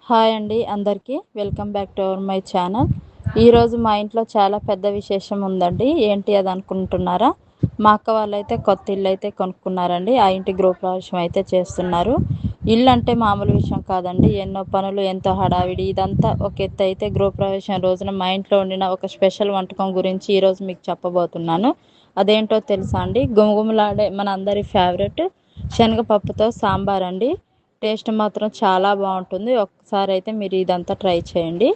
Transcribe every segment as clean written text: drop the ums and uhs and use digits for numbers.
Hi అండి అందరికీ welcome back to our my channel. ఈరోజు మా ఇంట్లో చాలా పెద్ద విశేషం ఉందండి. ఏంటి అది అనుకుంటున్నారా? మా అక్క వాళ్ళైతే కొత్త ఇల్లు అయితే కొనుక్కున్నారండి. ఆ ఇంటి గృహప్రవేశం అయితే చేస్తున్నారు. ఇల్లు అంటే మామూలు విషయం కాదండి. ఎన్నో పనులు, ఎంతో హడావిడి. ఇదంతా ఒక ఎత్తు అయితే గృహప్రవేశం రోజున మా ఇంట్లో వండిన ఒక స్పెషల్ వంటకం గురించి ఈరోజు మీకు చెప్పబోతున్నాను. అదేంటో తెలుసా అండి? గుమగుమలాడే మన అందరి ఫేవరెట్ శనగపప్పుతో సాంబార్ అండి. టేస్ట్ మాత్రం చాలా బాగుంటుంది. ఒకసారి అయితే మీరు ఇదంతా ట్రై చేయండి.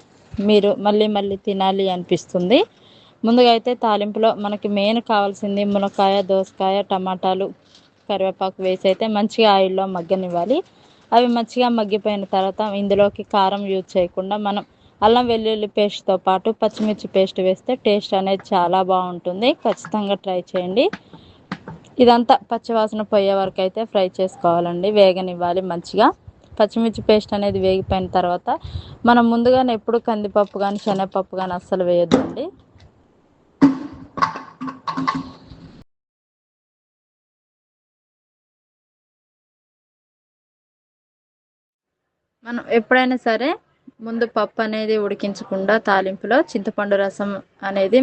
మీరు మళ్ళీ మళ్ళీ తినాలి అనిపిస్తుంది. ముందుగా అయితే తాలింపులో మనకి మెయిన్ కావాల్సింది మునక్కాయ, దోసకాయ, టమాటాలు, కరివేపాకు వేసి అయితే మంచిగా ఆయిల్లో మగ్గనివ్వాలి. అవి మంచిగా మగ్గిపోయిన తర్వాత ఇందులోకి కారం యూజ్ చేయకుండా మనం అల్లం వెల్లుల్లి పేస్ట్తో పాటు పచ్చిమిర్చి పేస్ట్ వేస్తే టేస్ట్ అనేది చాలా బాగుంటుంది. ఖచ్చితంగా ట్రై చేయండి. ఇదంతా పచ్చివాసన పోయే వరకు అయితే ఫ్రై చేసుకోవాలండి. వేగనివ్వాలి మంచిగా. పచ్చిమిర్చి పేస్ట్ అనేది వేగిపోయిన తర్వాత మనం ముందుగానే ఎప్పుడు కందిపప్పు కానీ శనగపప్పు కానీ అస్సలు వేయొద్దండి. మనం ఎప్పుడైనా సరే ముందు పప్పు అనేది ఉడికించకుండా తాలింపులో చింతపండు రసం అనేది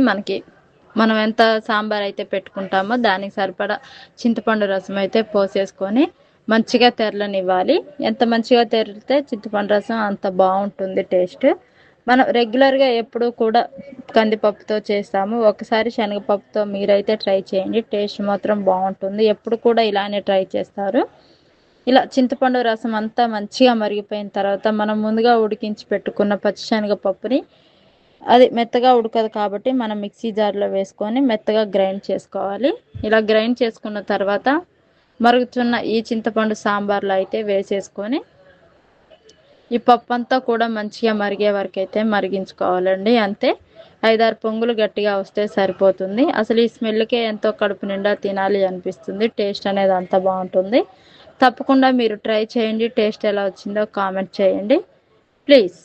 మనం ఎంత సాంబార్ అయితే పెట్టుకుంటామో దానికి సరిపడా చింతపండు రసం అయితే పోసేసుకొని మంచిగా తెరలనివ్వాలి. ఎంత మంచిగా తెరితే చింతపండు రసం అంత బాగుంటుంది టేస్ట్. మనం రెగ్యులర్గా ఎప్పుడు కూడా కందిపప్పుతో చేస్తాము. ఒకసారి శనగపప్పుతో మీరైతే ట్రై చేయండి. టేస్ట్ మాత్రం బాగుంటుంది. ఎప్పుడు కూడా ఇలానే ట్రై చేస్తారు. ఇలా చింతపండు రసం అంతా మంచిగా మరిగిపోయిన తర్వాత మనం ముందుగా ఉడికించి పెట్టుకున్న పచ్చిశనగపప్పుని, అది మెత్తగా ఉడకదు కాబట్టి మనం మిక్సీ జార్లో వేసుకొని మెత్తగా గ్రైండ్ చేసుకోవాలి. ఇలా గ్రైండ్ చేసుకున్న తర్వాత మరుగుతున్న ఈ చింతపండు సాంబార్లో అయితే వేసేసుకొని ఈ పప్పు అంతా కూడా మంచిగా మరిగే వరకు అయితే మరిగించుకోవాలండి. అంతే, 5-6 పొంగులు గట్టిగా వస్తే సరిపోతుంది. అసలు ఈ స్మెల్కే ఎంతో కడుపు నిండా తినాలి అనిపిస్తుంది. టేస్ట్ అనేది అంత బాగుంటుంది. తప్పకుండా మీరు ట్రై చేయండి. టేస్ట్ ఎలా వచ్చిందో కామెంట్ చేయండి ప్లీజ్.